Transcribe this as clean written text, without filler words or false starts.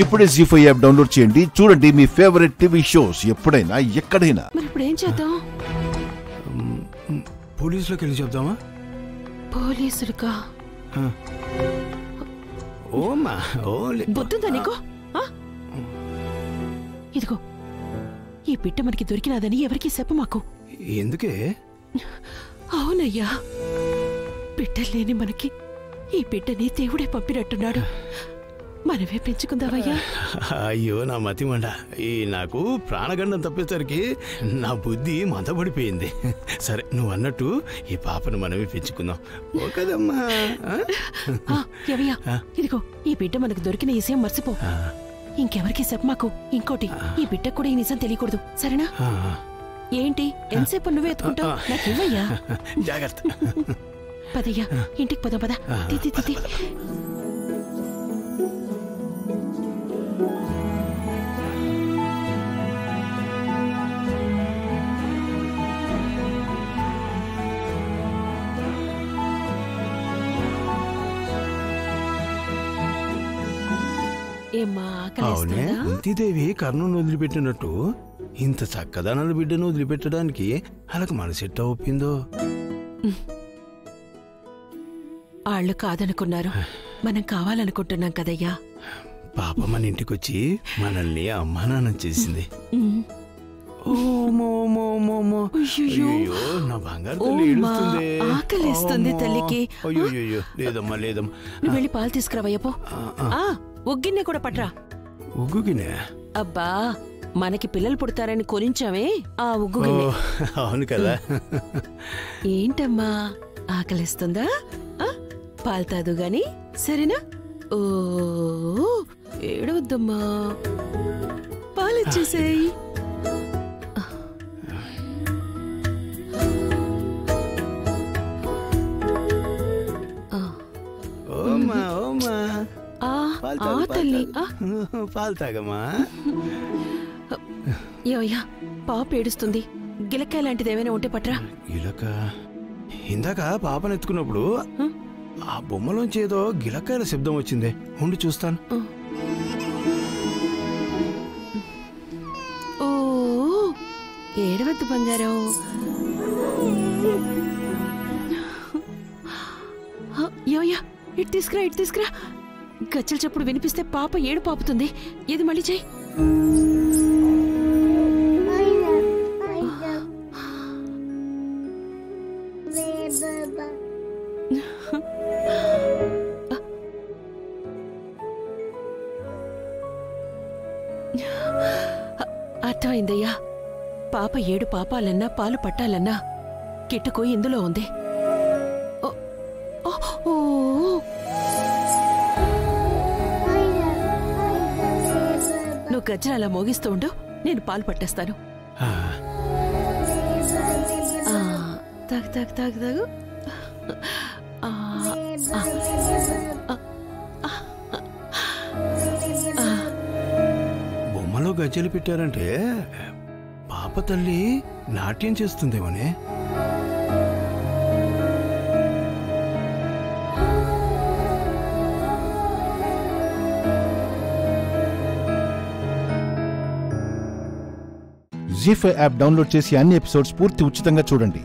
ఇప్పుడే జీ5 app download చేయండి. చూడండి మీ ఫేవరెట్ టీవీ షోస్ ఎప్పుడైనా ఎక్కడైనా. మరి ఇప్పుడు ఏం చేద్దాం? పోలీసులకు వెళ్ళి చెప్దామా? పోలీసులుగా? ఓమా బుద్ధుందా నీకు? ఇదిగో ఈ పిట్ట మనకి దొరికినాదని ఎవరికి చెప్ప మాకు. ఎందుకే? అవునయ్యా, పిట్టలేని మనకి ఈ బిడ్డని దేవుడే పంపినట్టున్నాడు. మనమే పెంచుకుందామయ్యా. అయ్యో నా మతిమండ, ఈ నాకు ప్రాణగండం తప్పేసరికి నా బుద్ధి మందపడిపోయింది. సరే నువ్వు అన్నట్టు ఈ పాపను మనమే పెంచుకుందాం. ఓకదమ్మా. ఎవయ్యా, ఇదిగో ఈ బిడ్డ మనకు దొరికిన విషయం మర్చిపో. ఇంకెవరికి చెప్పమాకు. ఇంకోటి, ఈ బిడ్డకు కూడా ఈ నిజం తెలియకూడదు, సరేనా? ఏంటి ఎంతసేపు నువ్వే ఎత్తుకుంటావు? నాకు ఇవ్వయ్యా. జాగ్రత్త. పదయ్యా, ఇంటికి పద పద. తితి అవునే, కుంతీదేవి కర్ణను వదిలిపెట్టినట్టు ఇంత చక్కదనాల బిడ్డను వదిలిపెట్టడానికి అలాగ మనసెట్టా ఒప్పిందో? వాళ్ళు కాదనుకున్నారు, మనం కావాలనుకుంటున్నాం కదయ్యా. పాప మన ఇంటికొచ్చి మనల్ని అమ్మానాన్నం చేసింది. నా బంగారు ఆకలిస్తుంది తల్లికి. అయ్యో లేదమ్మా లేదమ్మా, నువ్వు వెళ్ళి పాలు తీసుకురావయ్యపో. ఉగ్గిన్నే కూడా పట్రా. ఉగ్గు గిన్నె? అబ్బా, మనకి పిల్లలు పుడతారని కొనించామే ఆ ఉగ్గు గిన్నె. అవును కదా. ఏంటమ్మా ఆకలిస్తుందా? పాలు తాదు గాని, సరేనా? ఓ ఏడవద్దమ్మా, పాలిచ్చేసేయి. తల్లి పాలు తాగమ్మా. ఏవయ్యా, పాప ఏడుస్తుంది. గిలకాయ లాంటిది ఏమైనా ఉంటే పట్రా. గిలక? ఇందాక పాపను ఎత్తుకున్నప్పుడు ఆ బొమ్మలోంచి ఏదో గిలకాయల శబ్దం వచ్చిందే. ఉండి చూస్తాను. ఓ ఏడవద్దు బంగారం. ఏవయ్యా, ఇటు తీసుకురా, ఇటు తీసుకురా. గజ్జల చప్పుడు వినిపిస్తే పాప ఏడు పాపుతుంది. ఇది మళ్ళీ చెయ్యి. అర్థమైందయ్యా, పాప ఏడు పాపాలన్నా పాలు పట్టాలన్నా కిట్టుకు ఇందులో ఉంది. నువ్వు గజ్జలు అలా మోగిస్తూ ఉండు, నేను పాలు పట్టేస్తాను. తాగు తాగు తాగు తాగు. బొమ్మలో గజ్జలు పెట్టారంటే పాప తల్లి నాట్యం చేస్తుందేమోనే. జీ5 యాప్ డౌన్లోడ్ చేసి అన్ని ఎపిసోడ్స్ పూర్తి ఉచితంగా చూడండి.